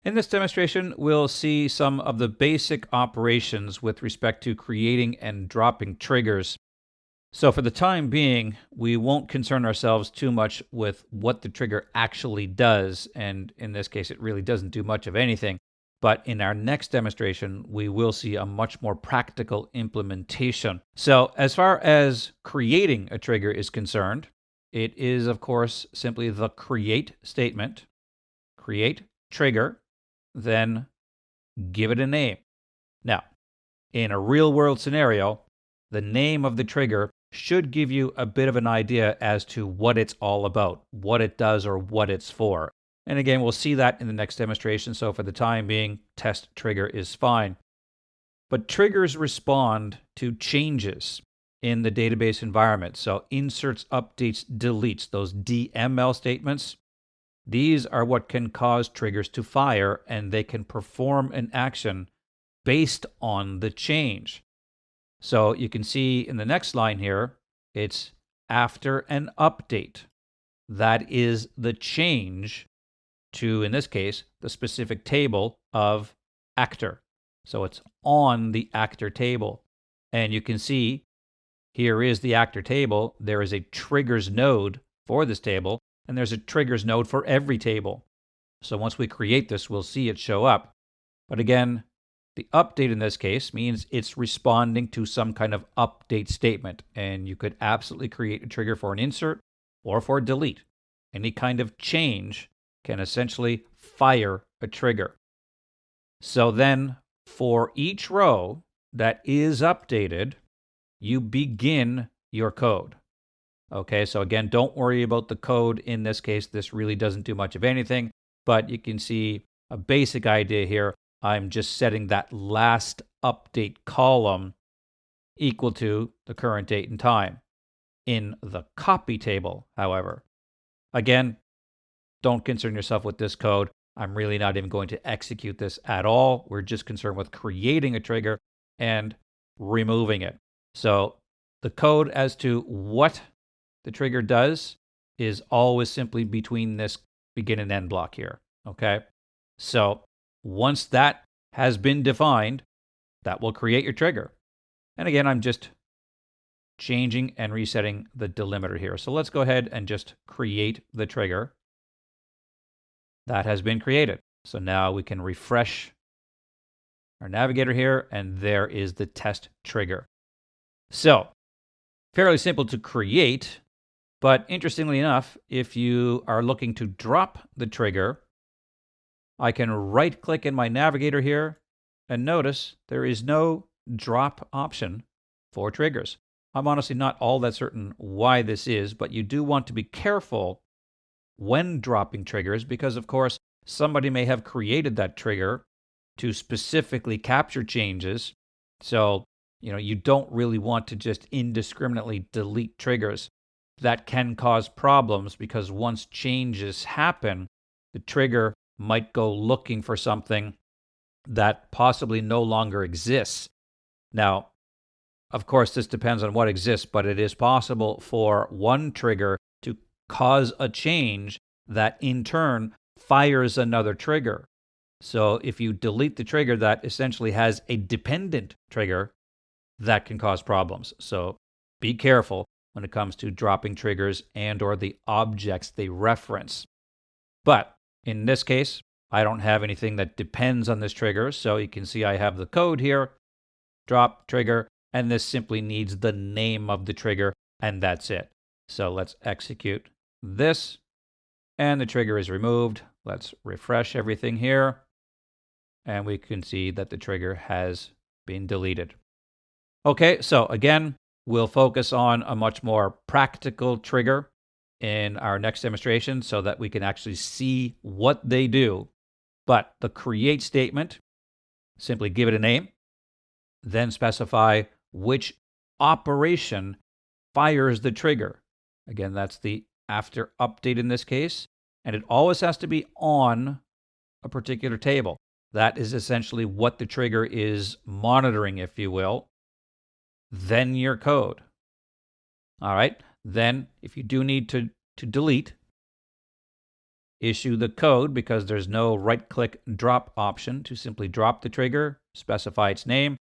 In this demonstration, we'll see some of the basic operations with respect to creating and dropping triggers. So for the time being, we won't concern ourselves too much with what the trigger actually does, and in this case, it really doesn't do much of anything. But in our next demonstration, we will see a much more practical implementation. So as far as creating a trigger is concerned, it is, of course, simply the create statement, create trigger, then give it a name. Now, in a real world scenario, the name of the trigger should give you a bit of an idea as to what it's all about, what it does, or what it's for. And again, we'll see that in the next demonstration. So for the time being, test trigger is fine. But triggers respond to changes in the database environment. So inserts, updates, deletes, those DML statements, these are what can cause triggers to fire, and they can perform an action based on the change. So you can see in the next line here, it's after an update. That is the change to, in this case, the specific table of actor. So it's on the actor table. And you can see here is the actor table. There is a triggers node for this table, and there's a triggers node for every table. So once we create this, we'll see it show up. But again, the update in this case means it's responding to some kind of update statement. And you could absolutely create a trigger for an insert or for a delete. Any kind of change can essentially fire a trigger. So then for each row that is updated, you begin your code. Okay, so again, don't worry about the code in this case. This really doesn't do much of anything, but you can see a basic idea here. I'm just setting that last update column equal to the current date and time. In the copy table, however, again, don't concern yourself with this code. I'm really not even going to execute this at all. We're just concerned with creating a trigger and removing it. So the code as to what the trigger does is always simply between this begin and end block here. Okay. So once that has been defined, that will create your trigger. And again, I'm just changing and resetting the delimiter here. So let's go ahead and just create the trigger. That has been created. So now we can refresh our navigator here, and there is the test trigger. So fairly simple to create, but interestingly enough, if you are looking to drop the trigger, I can right click in my navigator here and notice there is no drop option for triggers. I'm honestly not all that certain why this is, but you do want to be careful when dropping triggers because, of course, somebody may have created that trigger to specifically capture changes. So, you don't really want to just indiscriminately delete triggers. That can cause problems because once changes happen, the trigger might go looking for something that possibly no longer exists. Now, of course, this depends on what exists, but it is possible for one trigger to cause a change that in turn fires another trigger. So if you delete the trigger that essentially has a dependent trigger, that can cause problems. So be careful when it comes to dropping triggers and or the objects they reference. But in this case, I don't have anything that depends on this trigger. So you can see I have the code here, drop trigger, and this simply needs the name of the trigger, and that's it. So let's execute this, and the trigger is removed. Let's refresh everything here, and we can see that the trigger has been deleted. Okay, so again, we'll focus on a much more practical trigger in our next demonstration so that we can actually see what they do. But the create statement, simply give it a name, then specify which operation fires the trigger. Again, that's the after update in this case, and it always has to be on a particular table. That is essentially what the trigger is monitoring, if you will. Then your code. All right. Then if you do need to delete, issue the code because there's no right-click drop option to simply drop the trigger, specify its name,